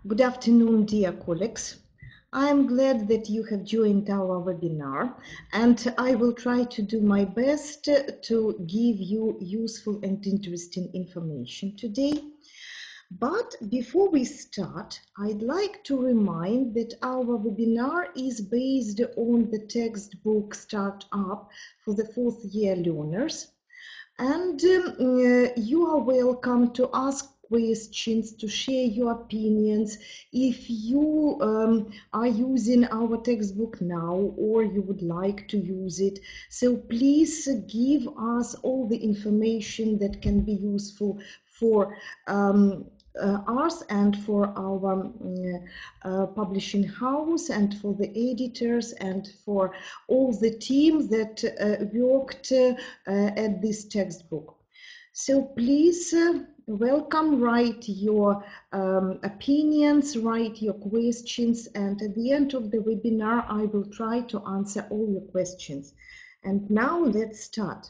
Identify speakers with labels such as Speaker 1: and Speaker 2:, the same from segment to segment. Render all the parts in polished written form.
Speaker 1: Good afternoon, dear colleagues. I am glad that you have joined our webinar, and I will try to do my best to give you useful and interesting information today. But before we start, I'd like to remind that our webinar is based on the textbook Startup for the fourth year learners. And you are welcome to ask questions, to share your opinions if you are using our textbook now or you would like to use it. So please give us all the information that can be useful for us and for our publishing house and for the editors and for all the team that worked at this textbook. So please welcome, write your opinions, write your questions, and at the end of the webinar I will try to answer all your questions. And now let's start.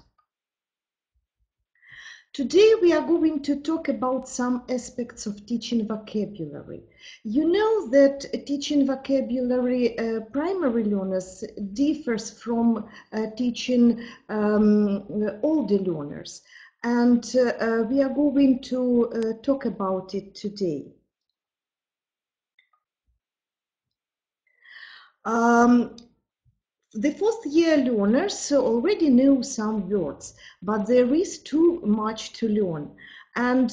Speaker 1: Today we are going to talk about some aspects of teaching vocabulary. You know that teaching vocabulary primary learners differs from teaching older learners, and we are going to talk about it today. The fourth year learners already know some words, but there is too much to learn, and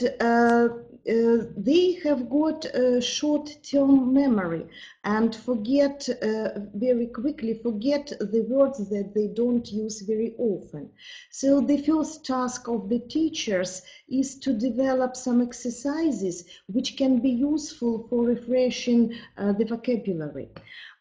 Speaker 1: they have got a short-term memory and forget very quickly, forget the words that they don't use very often. So the first task of the teachers is to develop some exercises which can be useful for refreshing the vocabulary.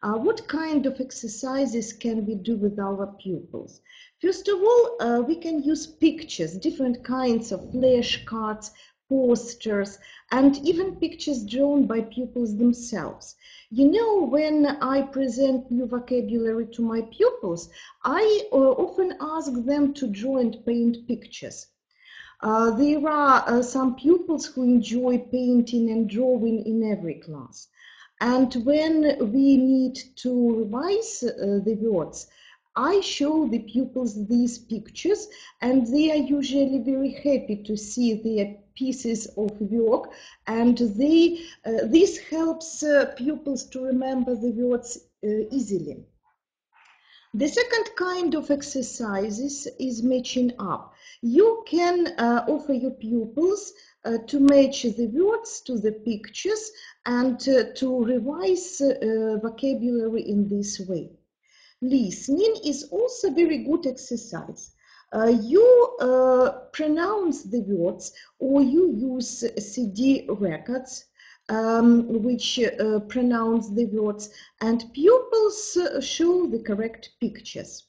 Speaker 1: What kind of exercises can we do with our pupils? First of all, we can use pictures, different kinds of flashcards, posters, and even pictures drawn by pupils themselves. You know, when I present new vocabulary to my pupils, I often ask them to draw and paint pictures. There are some pupils who enjoy painting and drawing in every class. And when we need to revise the words, I show the pupils these pictures, and they are usually very happy to see their pieces of work, and this helps pupils to remember the words easily. The second kind of exercises is matching up. You can offer your pupils to match the words to the pictures and to revise vocabulary in this way. Listening is also a very good exercise. You pronounce the words, or you use CD records which pronounce the words, and pupils show the correct pictures.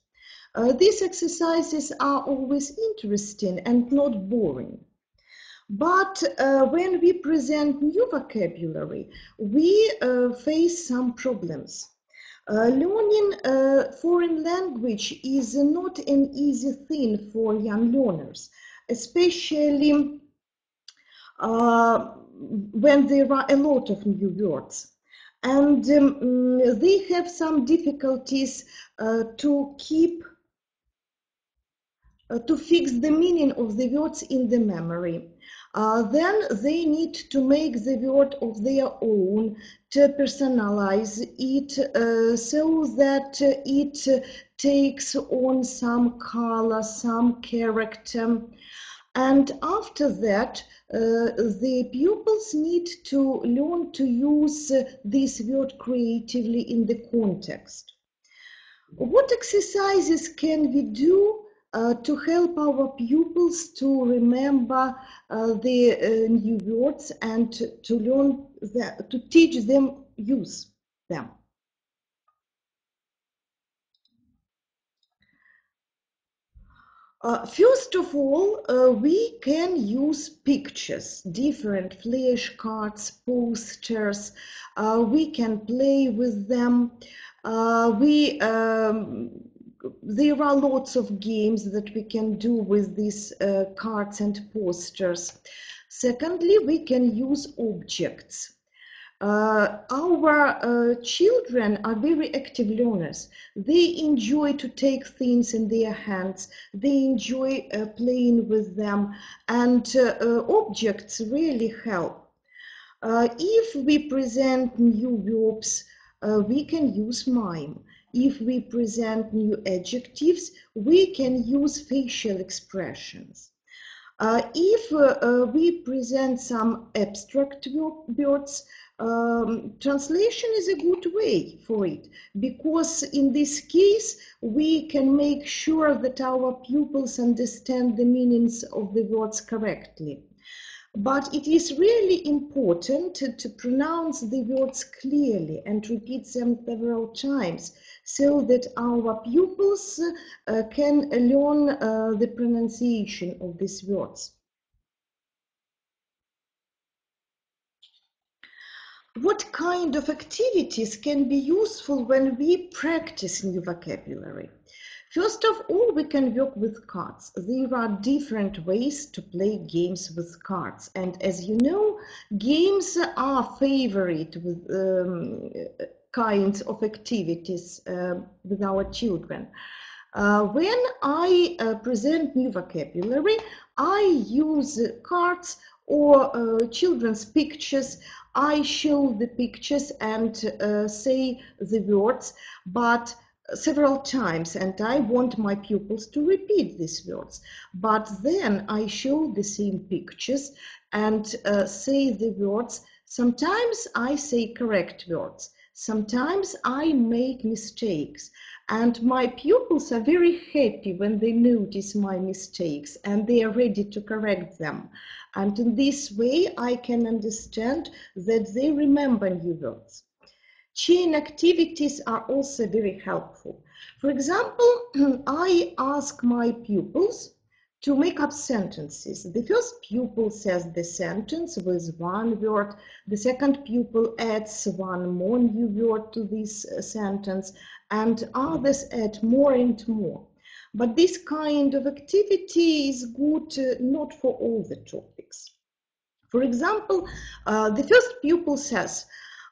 Speaker 1: These exercises are always interesting and not boring. But when we present new vocabulary, we face some problems. Learning foreign language is not an easy thing for young learners, especially when there are a lot of new words. And they have some difficulties to fix the meaning of the words in the memory. Then they need to make the word of their own, to personalize it so that it takes on some color, some character. And after that, the pupils need to learn to use this word creatively in the context. What exercises can we do to help our pupils to remember the new words and to learn to teach them use them? First of all, we can use pictures, different flashcards, posters. We can play with them. There are lots of games that we can do with these cards and posters. Secondly, we can use objects. Our children are very active learners. They enjoy to take things in their hands. They enjoy playing with them, and objects really help. If we present new verbs, we can use mime. If we present new adjectives, we can use facial expressions. If we present some abstract words, translation is a good way for it, because in this case we can make sure that our pupils understand the meanings of the words correctly. But it is really important to pronounce the words clearly and repeat them several times, so that our pupils can learn the pronunciation of these words. What kind of activities can be useful when we practice new vocabulary? First of all, we can work with cards. There are different ways to play games with cards. And as you know, games are favorite with kinds of activities with our children. When I present new vocabulary, I use cards or children's pictures. I show the pictures and say the words, but several times, and I want my pupils to repeat these words. But then I show the same pictures and say the words. Sometimes I say correct words. Sometimes I make mistakes. And my pupils are very happy when they notice my mistakes and they are ready to correct them. And in this way, I can understand that they remember new words. Chain activities are also very helpful. For example, I ask my pupils to make up sentences. The first pupil says the sentence with one word. The second pupil adds one more new word to this sentence, and others add more and more. But this kind of activity is good not for all the topics. For example, the first pupil says,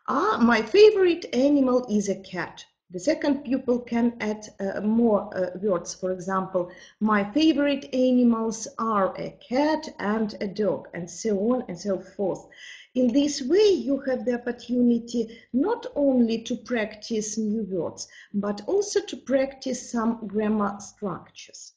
Speaker 1: my favorite animal is a cat. The second pupil can add more words. For example, my favorite animals are a cat and a dog, and so on and so forth. In this way, you have the opportunity not only to practice new words, but also to practice some grammar structures.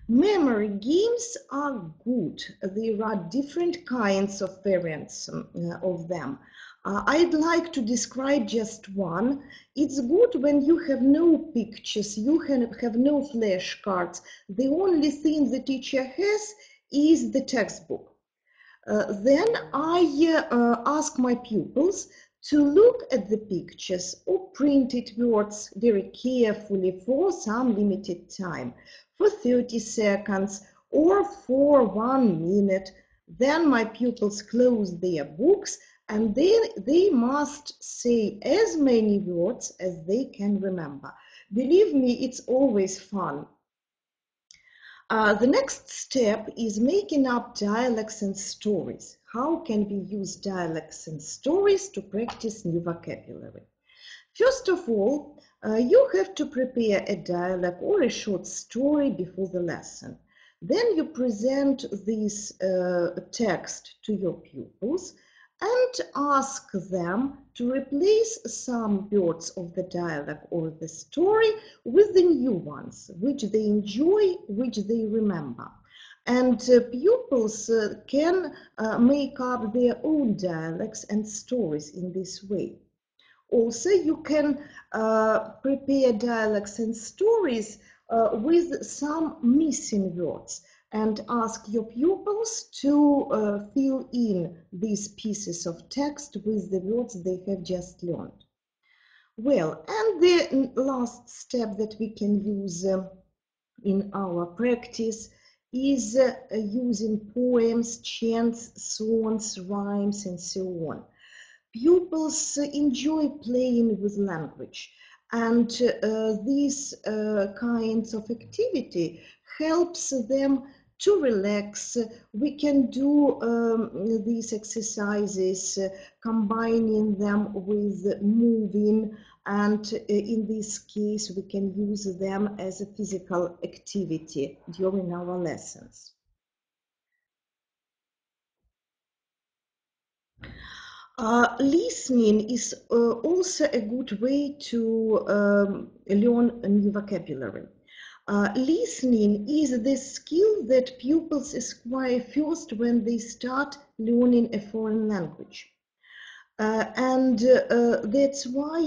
Speaker 1: Memory games are good. There are different kinds of variants of them. I'd like to describe just one. It's good when you have no pictures, you have no flashcards. The only thing the teacher has is the textbook. Then I ask my pupils to look at the pictures or printed words very carefully for some limited time, for 30 seconds or for 1 minute. Then my pupils close their books and they must say as many words as they can remember. Believe me, it's always fun. The next step is making up dialects and stories. How can we use dialects and stories to practice new vocabulary? First of all, you have to prepare a dialogue or a short story before the lesson. Then you present this text to your pupils and ask them to replace some words of the dialogue or the story with the new ones, which they enjoy, which they remember. And pupils can make up their own dialects and stories in this way. Also, you can prepare dialects and stories with some missing words and ask your pupils to fill in these pieces of text with the words they have just learned. Well, and the last step that we can use in our practice is using poems, chants, songs, rhymes, and so on. Pupils enjoy playing with language, and these kinds of activity helps them to relax. We can do these exercises, combining them with moving, and in this case we can use them as a physical activity during our lessons. Listening is also a good way to learn a new vocabulary. Listening is the skill that pupils acquire first when they start learning a foreign language. And that's why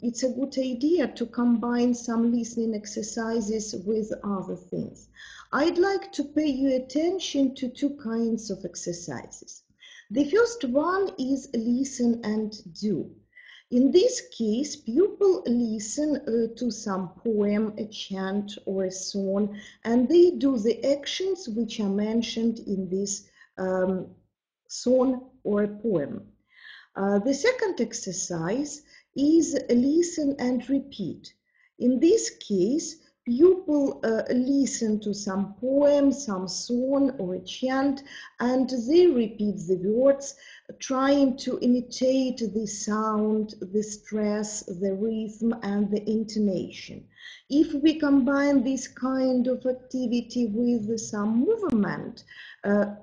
Speaker 1: it's a good idea to combine some listening exercises with other things. I'd like to pay your attention to two kinds of exercises. The first one is listen and do. In this case, pupils listen to some poem, a chant, or a song, and they do the actions which are mentioned in this song or a poem. The second exercise is listen and repeat. In this case, pupils listen to some poem, some song or a chant, and they repeat the words, trying to imitate the sound, the stress, the rhythm, and the intonation. If we combine this kind of activity with some movement,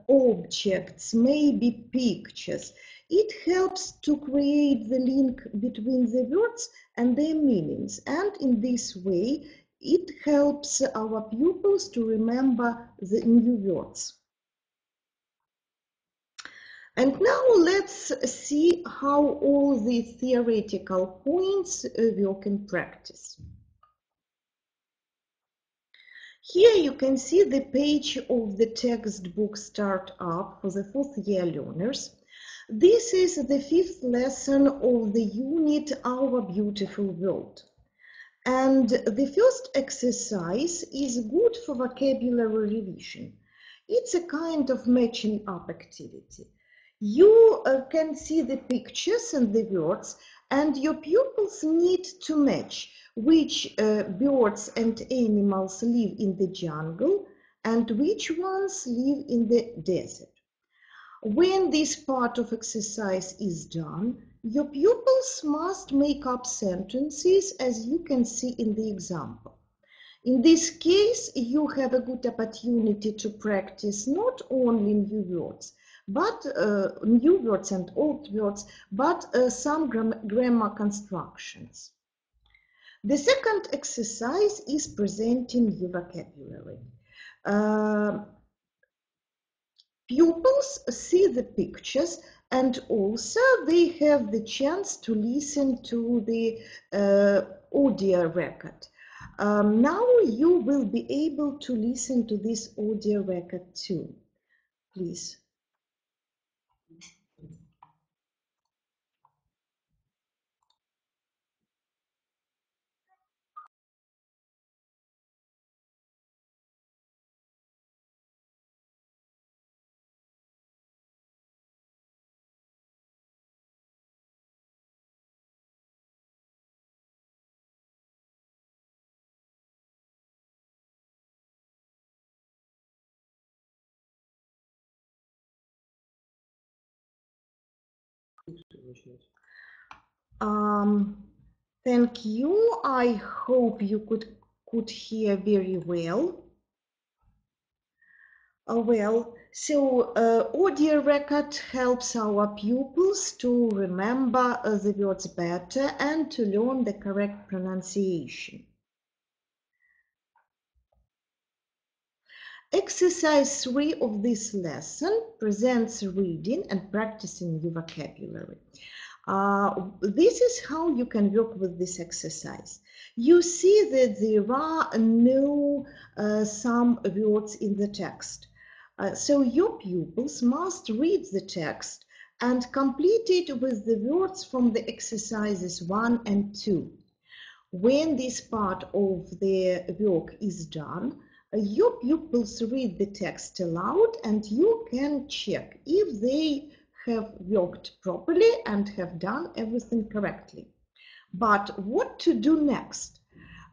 Speaker 1: objects, maybe pictures, it helps to create the link between the words and their meanings, and in this way it helps our pupils to remember the new words. And now let's see how all the theoretical points work in practice. Here you can see the page of the textbook Startup for the 4th year learners. This is the 5th lesson of the unit Our Beautiful World. And the first exercise is good for vocabulary revision. It's a kind of matching up activity. You can see the pictures and the words, and your pupils need to match which birds and animals live in the jungle and which ones live in the desert. When this part of exercise is done, your pupils must make up sentences as you can see in the example. In this case, you have a good opportunity to practice not only new words and old words, but some grammar constructions. The second exercise is presenting your vocabulary. Pupils see the pictures, and also they have the chance to listen to the audio record. Now you will be able to listen to this audio record too. Please. Thank you. I hope you could hear very well. Audio record helps our pupils to remember the words better and to learn the correct pronunciation. Exercise 3 of this lesson presents reading and practicing your vocabulary. This is how you can work with this exercise. You see that there are no some words in the text. So your pupils must read the text and complete it with the words from the exercises 1 and 2. When this part of the work is done, your pupils read the text aloud and you can check if they have worked properly and have done everything correctly. But what to do next?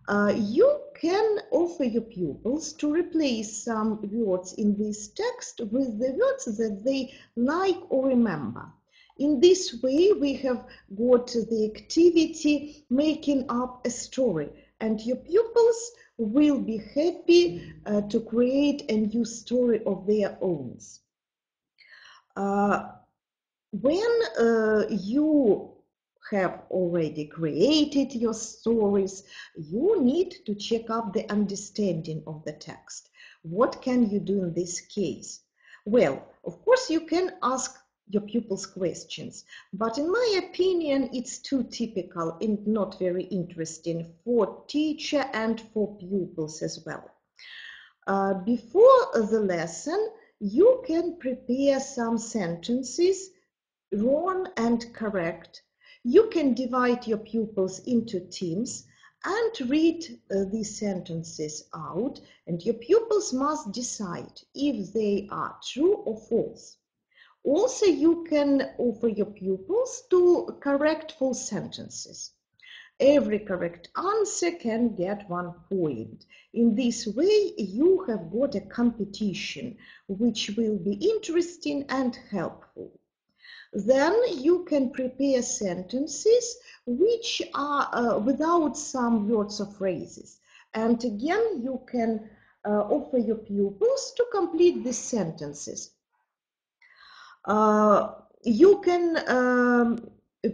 Speaker 1: You can offer your pupils to replace some words in this text with the words that they like or remember. In this way, we have got the activity making up a story, and your pupils will be happy to create a new story of their own. When you have already created your stories, you need to check up the understanding of the text. What can you do in this case? Well, of course, you can ask your pupils questions, but in my opinion, it's too typical and not very interesting for teacher and for pupils as well. Before the lesson, you can prepare some sentences, wrong and correct. You can divide your pupils into teams and read these sentences out, and your pupils must decide if they are true or false. Also, you can offer your pupils to correct false sentences. Every correct answer can get 1 point. In this way, you have got a competition which will be interesting and helpful. Then you can prepare sentences which are without some words or phrases. And again, you can offer your pupils to complete these sentences. You can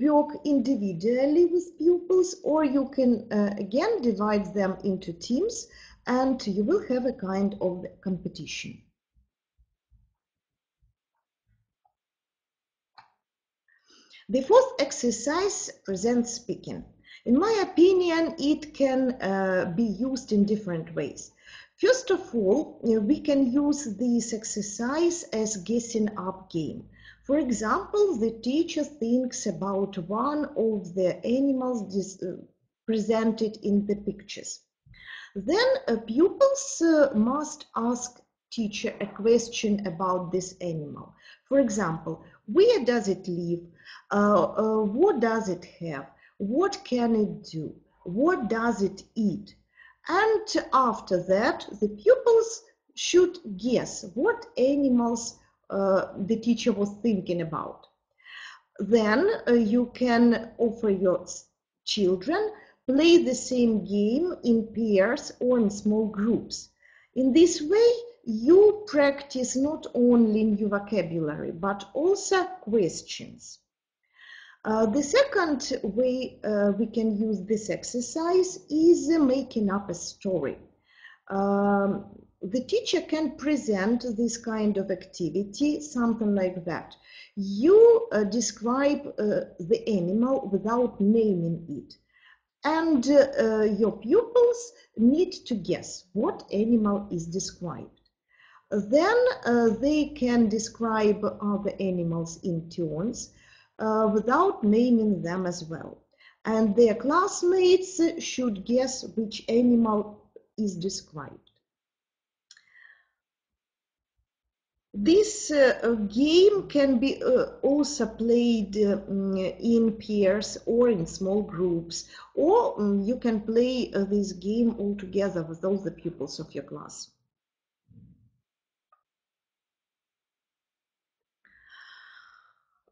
Speaker 1: work individually with pupils, or you can again divide them into teams, and you will have a kind of competition. The fourth exercise presents speaking. In my opinion, it can be used in different ways. First of all, we can use this exercise as guessing up game. For example, the teacher thinks about one of the animals presented in the pictures. Then pupils must ask teacher a question about this animal. For example, where does it live? What does it have? What can it do? What does it eat? And after that, the pupils should guess what animals the teacher was thinking about. Then you can offer your children play the same game in pairs or in small groups. In this way, you practice not only new vocabulary, but also questions. The second way we can use this exercise is making up a story. The teacher can present this kind of activity, something like that. You describe the animal without naming it, and your pupils need to guess what animal is described. Then they can describe other animals in turns without naming them as well. And their classmates should guess which animal is described. This game can be also played in pairs or in small groups, or you can play this game all together with all the pupils of your class.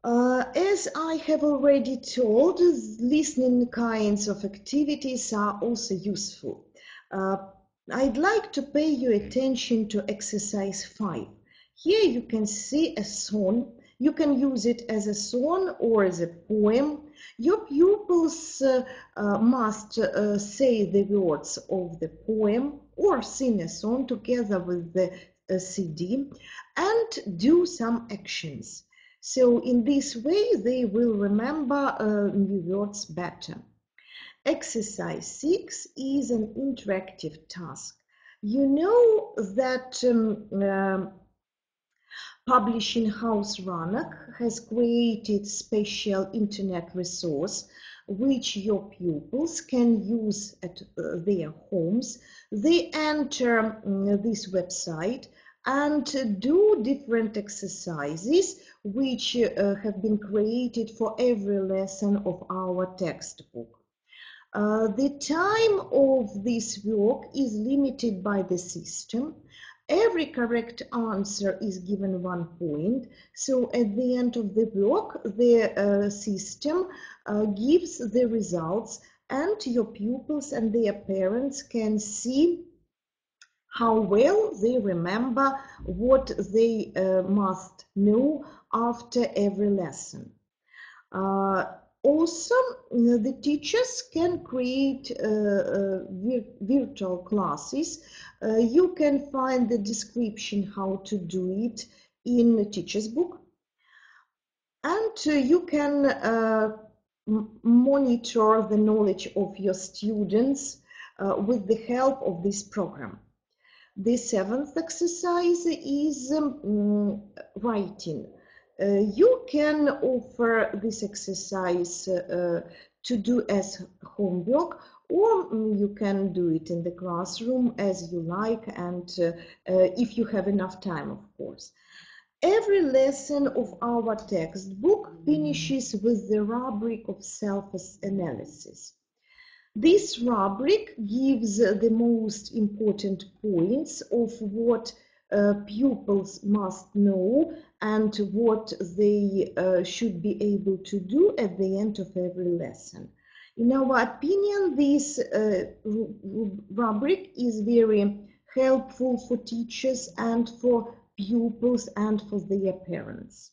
Speaker 1: As I have already told, listening kinds of activities are also useful. I'd like to pay your attention to exercise 5. Here you can see a song. You can use it as a song or as a poem. Your pupils must say the words of the poem or sing a song together with the CD and do some actions. So in this way, they will remember new words better. Exercise 6 is an interactive task. You know that publishing house Ranok has created special internet resource which your pupils can use at their homes. They enter this website and do different exercises which have been created for every lesson of our textbook. The time of this work is limited by the system. Every correct answer is given 1 point. So at the end of the work, the system gives the results, and your pupils and their parents can see how well they remember what they must know after every lesson. Also, the teachers can create virtual classes. You can find the description how to do it in the teacher's book. And you can monitor the knowledge of your students with the help of this program. The 7th exercise is writing. You can offer this exercise to do as homework, or you can do it in the classroom as you like, and if you have enough time, of course. Every lesson of our textbook finishes with the rubric of self-analysis. This rubric gives the most important points of what pupils must know and what they should be able to do at the end of every lesson. In our opinion, this rubric is very helpful for teachers and for pupils and for their parents.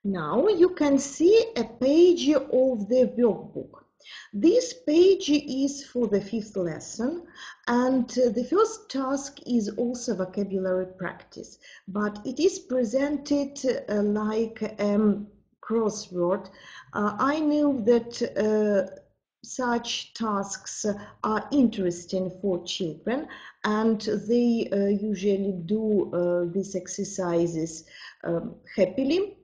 Speaker 1: Now you can see a page of the workbook. This page is for the 5th lesson, and the first task is also vocabulary practice, but it is presented like a crossword. I know that such tasks are interesting for children, and they usually do these exercises happily.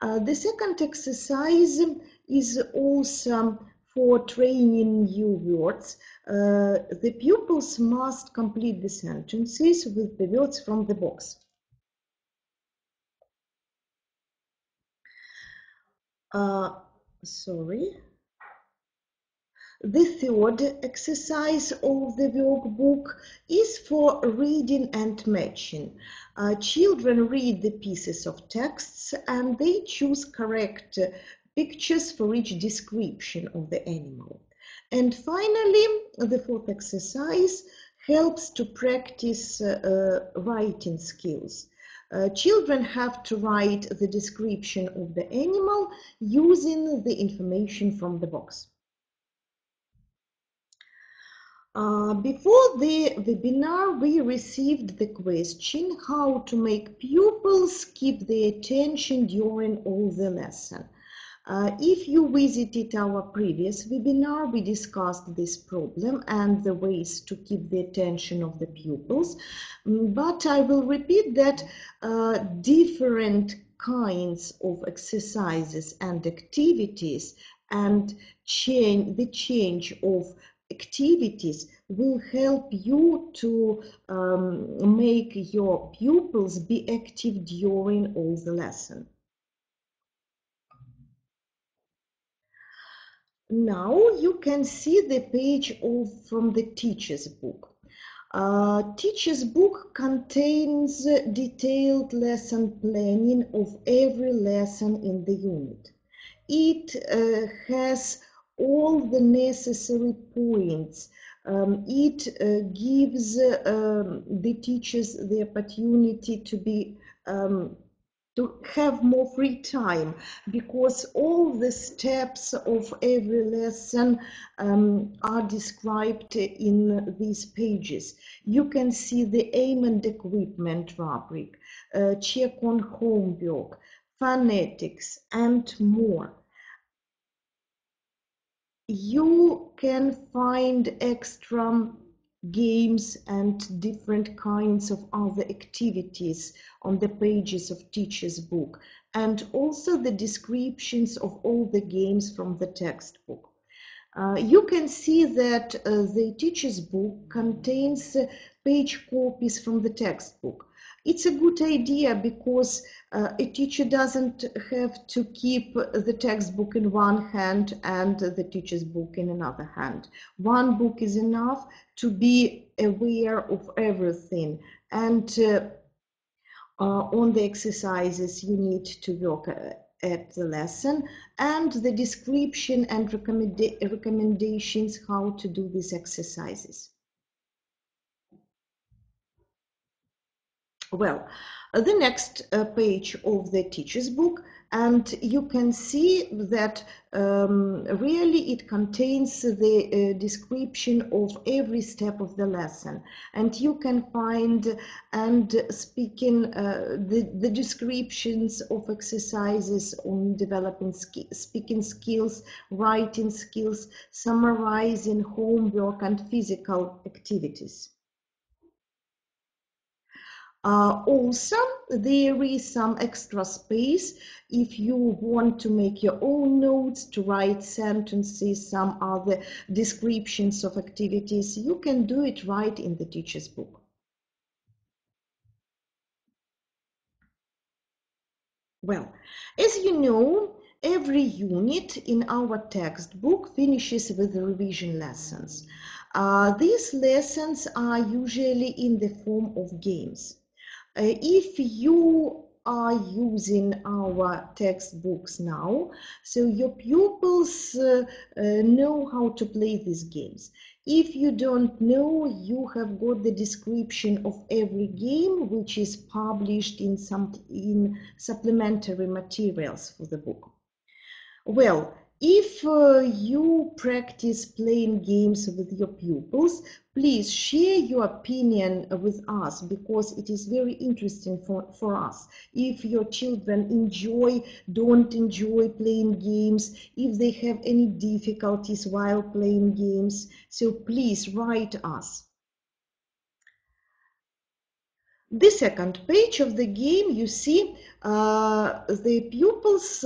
Speaker 1: The second exercise is also for training new words. The pupils must complete the sentences with the words from the box. The third exercise of the workbook is for reading and matching. Children read the pieces of texts and they choose correct pictures for each description of the animal. And finally, the fourth exercise helps to practice writing skills. Children have to write the description of the animal using the information from the box. Before the webinar, we received the question how to make pupils keep their attention during all the lesson. If you visited our previous webinar, we discussed this problem and the ways to keep the attention of the pupils. But I will repeat that different kinds of exercises and activities and the change of activities will help you to make your pupils be active during all the lesson. Now you can see the page from the teacher's book. Teacher's book contains detailed lesson planning of every lesson in the unit. It has all the necessary points. It gives the teachers the opportunity to have more free time, because all the steps of every lesson are described in these pages. You can see the aim and equipment rubric, check on homework, phonetics, and more. You can find extra games and different kinds of other activities on the pages of teacher's book, and also the descriptions of all the games from the textbook. You can see that the teacher's book contains page copies from the textbook. It's a good idea because a teacher doesn't have to keep the textbook in one hand and the teacher's book in another hand. One book is enough to be aware of everything, and on the exercises you need to work at the lesson, and the description and recommendations how to do these exercises. Well, the next page of the teacher's book, and you can see that really it contains the description of every step of the lesson, and you can find and speaking the descriptions of exercises on developing speaking skills, writing skills, summarizing homework and physical activities. Also, there is some extra space if you want to make your own notes, to write sentences, some other descriptions of activities. You can do it right in the teacher's book. Well, as you know, every unit in our textbook finishes with the revision lessons. These lessons are usually in the form of games. If you are using our textbooks now, so your pupils know how to play these games. If you don't know, you have got the description of every game, which is published in supplementary materials for the book. Well, if you practice playing games with your pupils, please share your opinion with us, because it is very interesting for us. If your children don't enjoy playing games, if they have any difficulties while playing games, so please write us. The second page of the game, you see, the pupils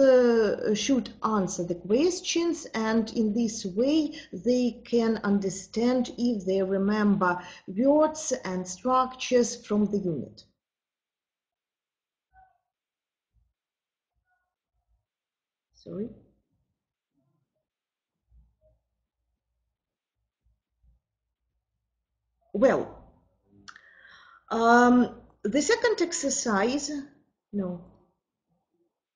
Speaker 1: should answer the questions, and in this way they can understand if they remember words and structures from the unit. Sorry. Well, the second exercise, no.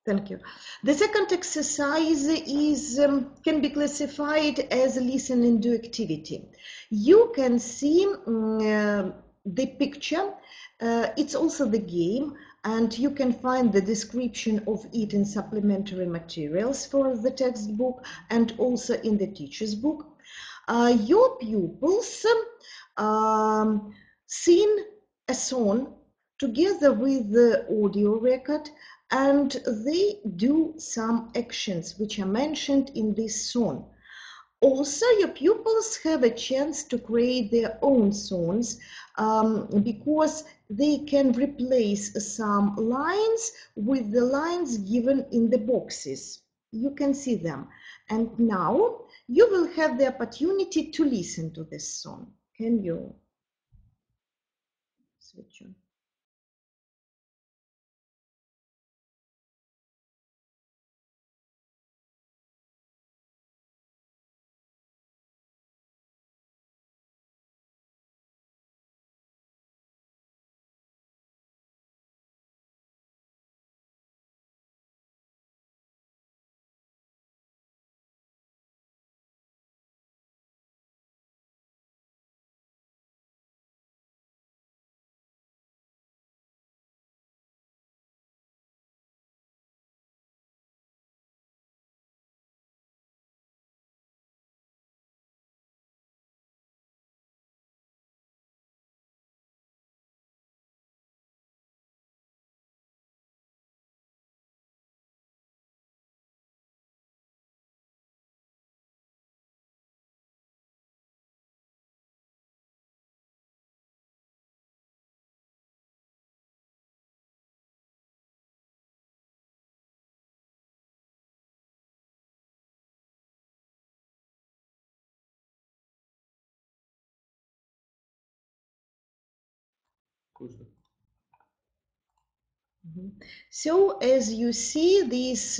Speaker 1: Thank you. The second exercise is can be classified as a listen and do activity. You can see the picture. It's also the game, and you can find the description of it in supplementary materials for the textbook and also in the teacher's book. Your pupils sing a song together with the audio record, and they do some actions which are mentioned in this song. Also, your pupils have a chance to create their own songs because they can replace some lines with the lines given in the boxes. You can see them. And now you will have the opportunity to listen to this song. Can you switch on? So as you see, this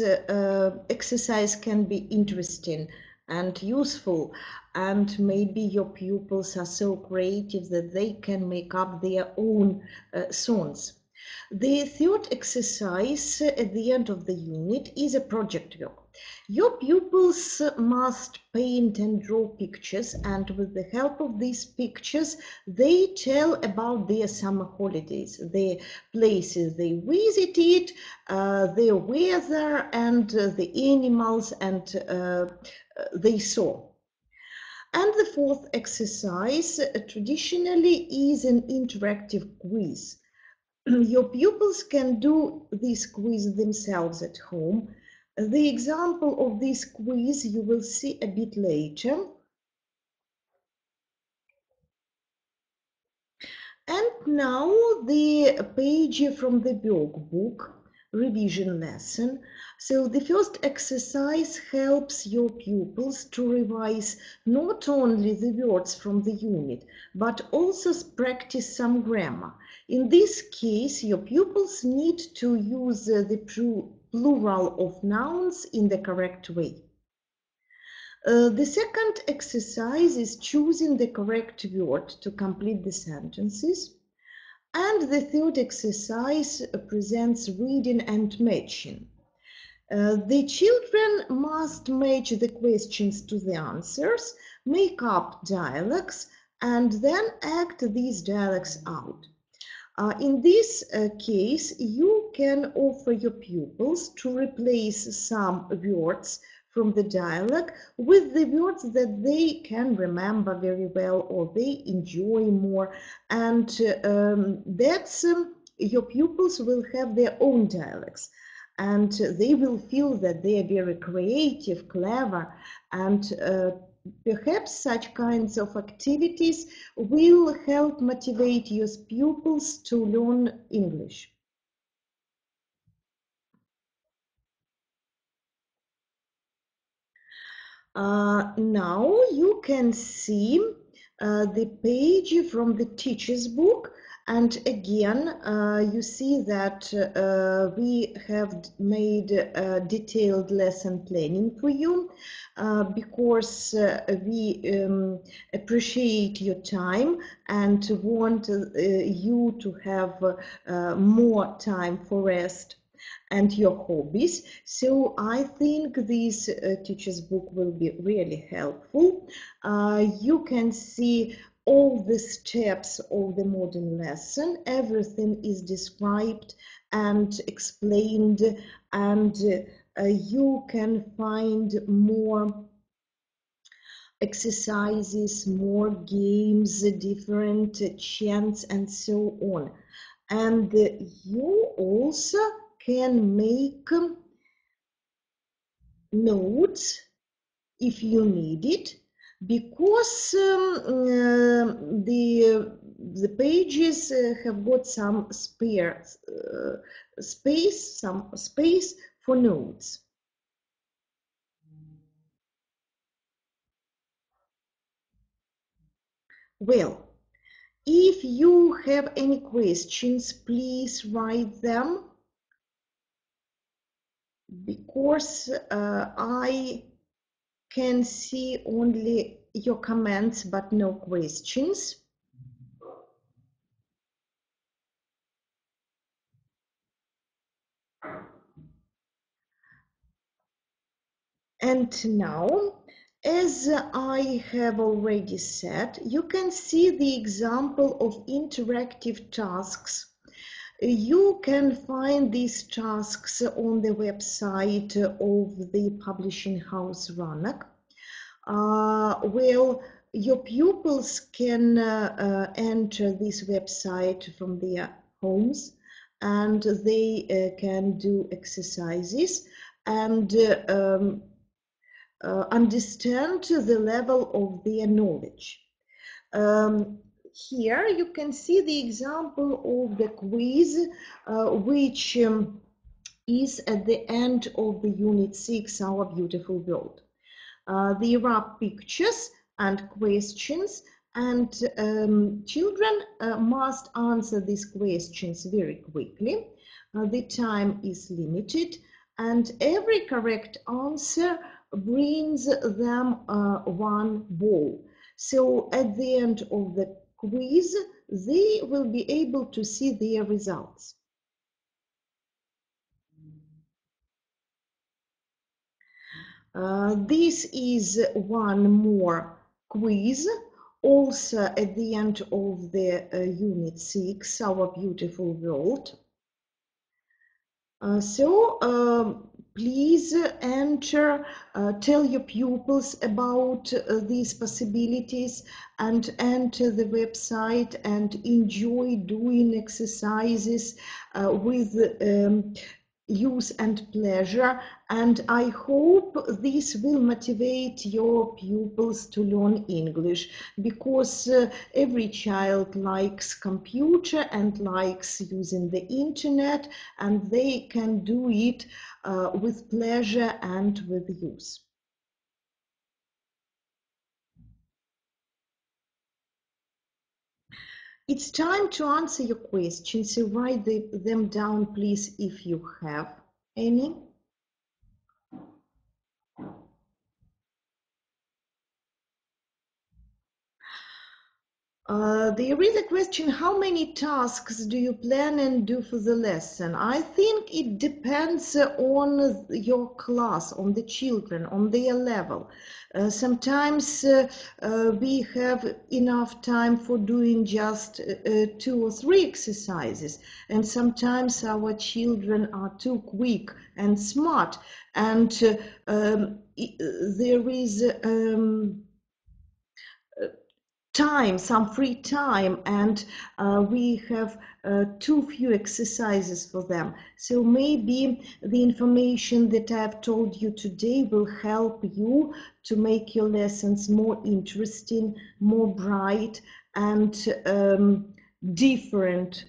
Speaker 1: exercise can be interesting and useful, and maybe your pupils are so creative that they can make up their own songs. The third exercise at the end of the unit is a project work. Your pupils must paint and draw pictures, and with the help of these pictures, they tell about their summer holidays, the places they visited, their weather, and the animals and they saw. And the fourth exercise traditionally is an interactive quiz. Your pupils can do this quiz themselves at home. The example of this quiz you will see a bit later. And now the page from the workbook, revision lesson. So the first exercise helps your pupils to revise not only the words from the unit, but also practice some grammar. In this case, your pupils need to use the plural of nouns in the correct way. The second exercise is choosing the correct word to complete the sentences. And the third exercise presents reading and matching. The children must match the questions to the answers, make up dialogues, and then act these dialogues out. In this case, you can offer your pupils to replace some words from the dialogue with the words that they can remember very well or they enjoy more, and that's your pupils will have their own dialects, and they will feel that they are very creative, clever, and perhaps such kinds of activities will help motivate your pupils to learn English. Now you can see the page from the teacher's book, and again you see that we have made a detailed lesson planning for you because we appreciate your time and want you to have more time for rest and your hobbies. So I think this teacher's book will be really helpful. You can see all the steps of the modern lesson. Everything is described and explained, and you can find more exercises, more games, different chants, and so on. And you also can make notes if you need it, because the pages have got some space for notes. Well, if you have any questions, please write them, because I can see only your comments but no questions. And now, as I have already said, you can see the example of interactive tasks. You can find these tasks on the website of the publishing house Ранок. Well, your pupils can enter this website from their homes, and they can do exercises and understand the level of their knowledge. Here you can see the example of the quiz, which is at the end of the Unit 6, Our Beautiful World. There are pictures and questions, And children must answer these questions very quickly. The time is limited, and every correct answer brings them one ball. So at the end of the quiz, they will be able to see their results. This is one more quiz, also at the end of the Unit 6, Our Beautiful World. Please enter, tell your pupils about these possibilities, and enter the website and enjoy doing exercises with use and pleasure. And I hope this will motivate your pupils to learn English, because every child likes computer and likes using the internet, and they can do it with pleasure and with use. It's time to answer your questions, so write them down, please, if you have any. There is a question, how many tasks do you plan and do for the lesson? I think it depends on your class, on the children, on their level. Sometimes we have enough time for doing just 2 or 3 exercises, and sometimes our children are too quick and smart, and there is time, some free time, and we have too few exercises for them. So maybe the information that I've told you today will help you to make your lessons more interesting, more bright, and different,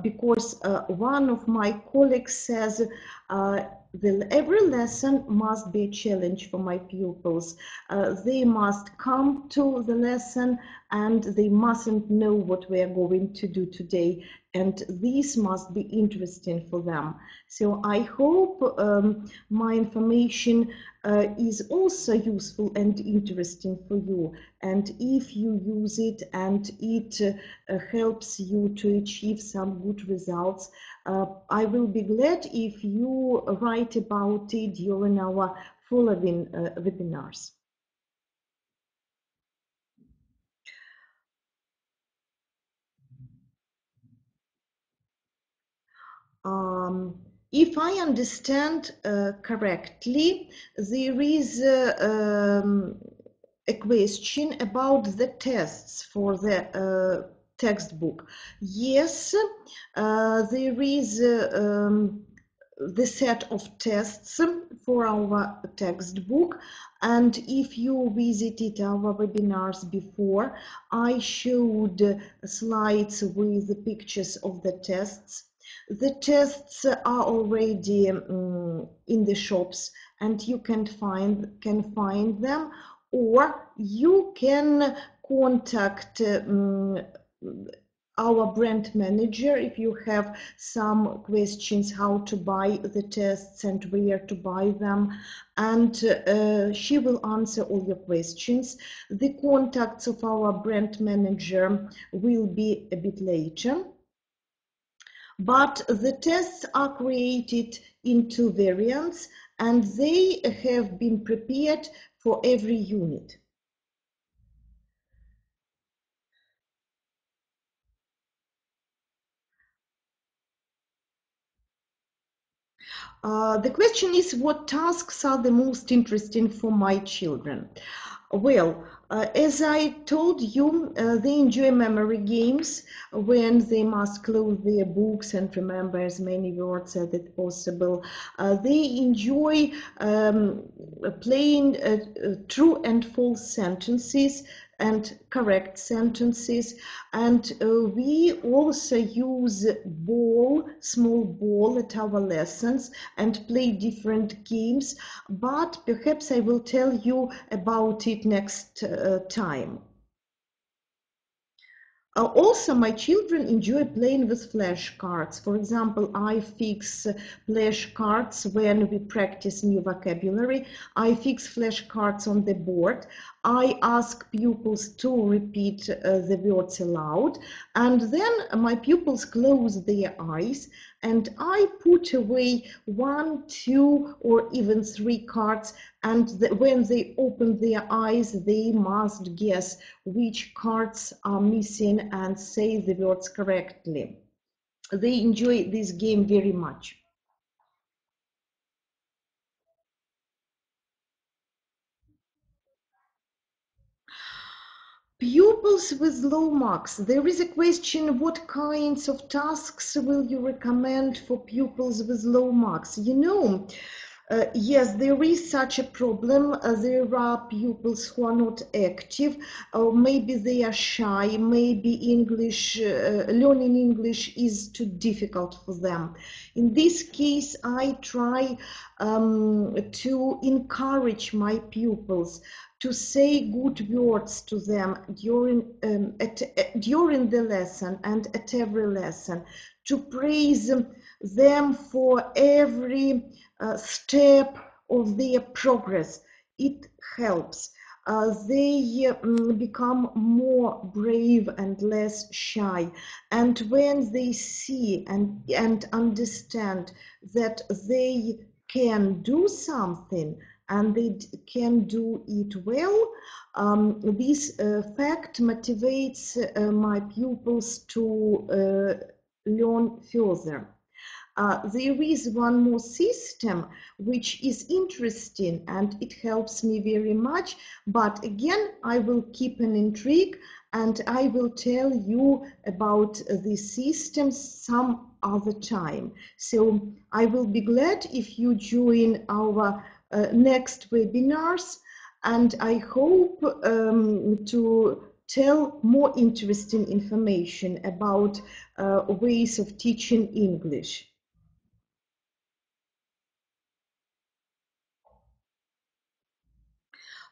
Speaker 1: because one of my colleagues says every lesson must be a challenge for my pupils. They must come to the lesson and they mustn't know what we are going to do today, and this must be interesting for them. So I hope my information is also useful and interesting for you, and if you use it and it helps you to achieve some good results, I will be glad if you write about it during our following webinars. If I understand correctly, there is a question about the tests for the textbook. Yes, there is the set of tests for our textbook, and if you visited our webinars before, I showed slides with the pictures of the tests. The tests are already in the shops, and you can find them, or you can contact our brand manager if you have some questions how to buy the tests and where to buy them, and she will answer all your questions. The contacts of our brand manager will be a bit later. But the tests are created in 2 variants, and they have been prepared for every unit. The question is, what tasks are the most interesting for my children? Well, as I told you, they enjoy memory games when they must close their books and remember as many words as possible. They enjoy playing true and false sentences and correct sentences, and we also use small ball at our lessons and play different games, but perhaps I will tell you about it next time. Also, my children enjoy playing with flashcards. For example, I fix flashcards when we practice new vocabulary. I fix flashcards on the board. I ask pupils to repeat the words aloud, and then my pupils close their eyes, and I put away 1, 2, or even 3 cards, and when they open their eyes, they must guess which cards are missing and say the words correctly. They enjoy this game very much. Pupils with low marks. There is a question, what kinds of tasks will you recommend for pupils with low marks? You know, yes, there is such a problem. There are pupils who are not active, or maybe they are shy, maybe learning English is too difficult for them. In this case, I try to encourage my pupils to say good words to them during the lesson and at every lesson, to praise them for every step of their progress. It helps. They become more brave and less shy. And when they see and understand that they can do something, and they can do it well, this fact motivates my pupils to learn further. There is one more system which is interesting and it helps me very much, but again I will keep an intrigue and I will tell you about this system some other time. So I will be glad if you join our next webinars, and I hope to tell more interesting information about ways of teaching English.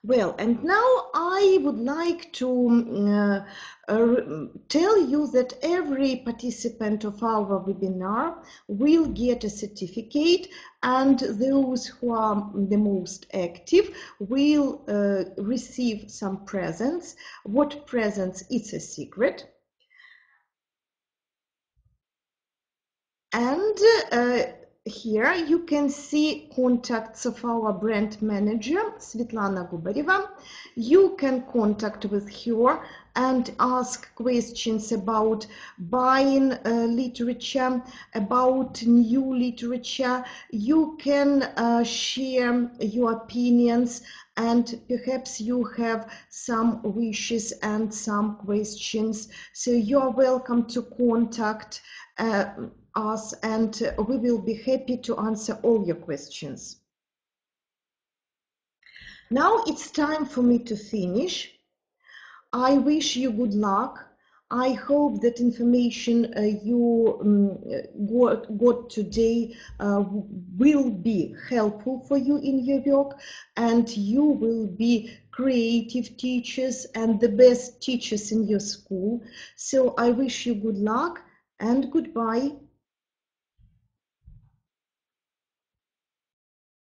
Speaker 1: Well, and now I would like to tell you that every participant of our webinar will get a certificate, and those who are the most active will receive some presents. What presents? It's a secret. And here you can see contacts of our brand manager, Svetlana Gubareva. You can contact with her and ask questions about buying literature, about new literature. You can share your opinions, and perhaps you have some wishes and some questions. So you're welcome to contact us, and we will be happy to answer all your questions. Now it's time for me to finish. I wish you good luck. I hope that information you got today will be helpful for you in your work, and you will be creative teachers and the best teachers in your school. So I wish you good luck and goodbye.